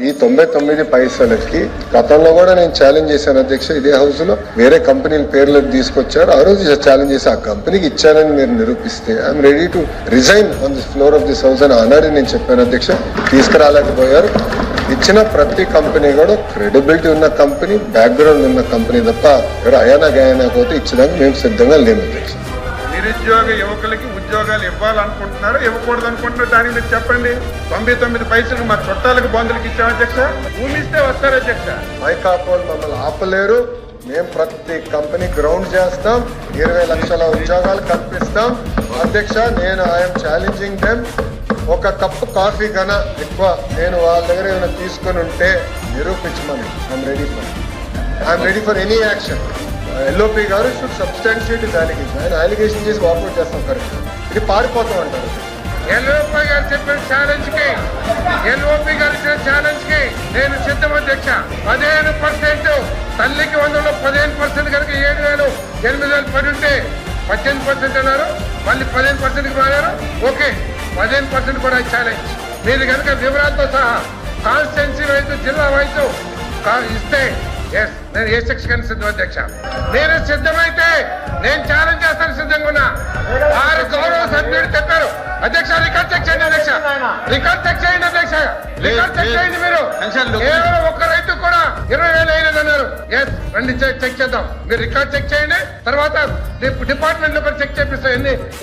ఈ 99 పైసలకి గతంలో కూడా నేను ఛాలెంజ్ చేశాను అధ్యక్ష. ఇదే హౌస్ లో వేరే కంపెనీల పేర్లకు తీసుకొచ్చారు. ఆ రోజు ఛాలెంజ్ చేసి ఆ కంపెనీకి ఇచ్చానని మీరు నిరూపిస్తే I'm ready to resign on the floor of this house అని ఆనాడు నేను చెప్పాను అధ్యక్ష. తీసుకురాలేకపోయారు. ఇచ్చిన ప్రతి కంపెనీ కూడా క్రెడిబిలిటీ ఉన్న కంపెనీ, బ్యాక్గ్రౌండ్ ఉన్న కంపెనీ తప్ప ఎవరు అయానా గయానా పోతే ఇచ్చడానికి మేము సిద్ధంగా లేము అధ్యక్ష. నిరుద్యోగ యువకులకి ఉద్యోగాలు ఇవ్వాలనుకుంటున్నారు, ఇవ్వకూడదు అనుకుంటున్నారు, దానికి మీరు చెప్పండి. 99 పైసలకు మా చుట్టాలకు బంధువులకు ఇచ్చాం అధ్యక్ష. భూమి ఇస్తే వస్తారు అధ్యక్ష. మైకాపోల్ మమ్మల్ని ఆపలేరు. మేము ప్రతి కంపెనీ గ్రౌండ్ చేస్తాం, 20 లక్షల ఉద్యోగాలు కల్పిస్తాం అధ్యక్ష. నేను ఐఎమ్ ఛాలెంజింగ్ దెమ్. ఒక కప్పు కాఫీ కన్నా ఎక్కువ నేను వాళ్ళ దగ్గర ఏమైనా తీసుకొని ఉంటే నిరూపించమని I'm ready for any action. LOP గారు షుడ్ సబ్స్టాన్షియేట్ ది అలిగేషన్. ఆయన అలిగేషన్ చేసి వాకౌట్ చేస్తాం కరెక్ట్. ఇది పారిపోతాం అంటారు. ఎల్ఓపి గారు చెప్పిన ఛాలెంజ్ కి నేను సిద్ధం అధ్యక్ష. 15% తల్లికి 100లో 15% కనుక 7,000 8,000 పడి ఉంటే 18% అన్నారు. మళ్ళీ 15%కి మారారు. ఓకే, 15% కూడా ఛాలెంజ్. మీరు కనుక వివరాలతో సహా కాన్స్టిట్యున్సీ వైపు, జిల్లా వైపు ఇస్తే నేను ఏ సెక్షన్ సిద్ధం అధ్యక్ష. నేను సిద్ధమైతే నేను ఛాలెంజ్ చేస్తాను సిద్ధంగా ఉన్నా. 6 గౌరవ సభ్యులు చెప్పారు అధ్యక్ష. రికార్డ్ చెక్ చేయండి అధ్యక్ష. రికార్డ్ చెక్ చేయండి అధ్యక్ష. రికార్డ్ చెక్ చేయండి. మీరు కేవలం ఒక్క రైతు కూడా 20,000 అయినది అన్నారు. ఎస్, రండి చెక్ చేద్దాం. మీరు రికార్డ్ చెక్ చేయండి. తర్వాత డిపార్ట్మెంట్ లో చెక్ చేపిస్తాం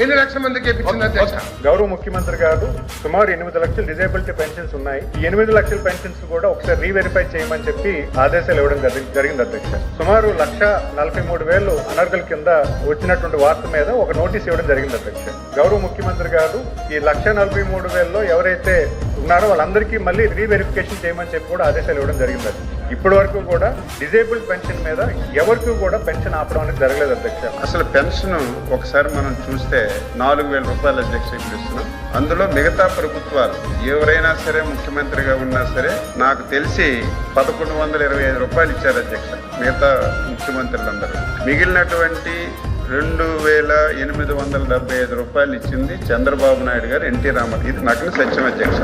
ఎన్ని లక్షల మందికి ఇప్పించింది అధ్యక్ష. గౌరవ ముఖ్యమంత్రి గారు సుమారు 8 లక్షల డిజేబిలిటీ పెన్షన్స్ ఉన్నాయి. ఈ 8 లక్షల పెన్షన్స్ కూడా ఒకసారి రీవెరిఫై చేయమని చెప్పి ఆదేశాలు ఇవ్వడం జరిగింది అధ్యక్ష. సుమారు 1,43,000 అనర్గల్ కింద వచ్చినటువంటి వార్త మీద ఒక నోటీస్ ఇవ్వడం జరిగింది అధ్యక్ష. గౌరవ ముఖ్యమంత్రి గారు ఈ 1,43,000లో ఎవరైతే ఉన్నారో వాళ్ళందరికీ మళ్ళీ రీవెరిఫికేషన్ చేయమని చెప్పి కూడా ఆదేశాలు ఇవ్వడం జరిగింది అధ్యక్ష. ఇప్పటి వరకు కూడా డిజేబుల్డ్ పెన్షన్ మీద ఎవరికి కూడా పెన్షన్ ఆపడం అనేది జరగలేదు అధ్యక్ష. అసలు పెన్షన్ ఒకసారి మనం చూస్తే 4,000 రూపాయలు అధ్యక్ష ఇస్తున్నాం. అందులో మిగతా ప్రభుత్వాలు ఎవరైనా సరే ముఖ్యమంత్రిగా ఉన్నా సరే నాకు తెలిసి 1,125 రూపాయలు ఇచ్చారు అధ్యక్ష మిగతా ముఖ్యమంత్రులందరూ. మిగిలినటువంటి 2,875 రూపాయలు ఇచ్చింది చంద్రబాబు నాయుడు గారు, ఎన్టీ రామారావు. ఇది నగ్న సత్యం అధ్యక్ష.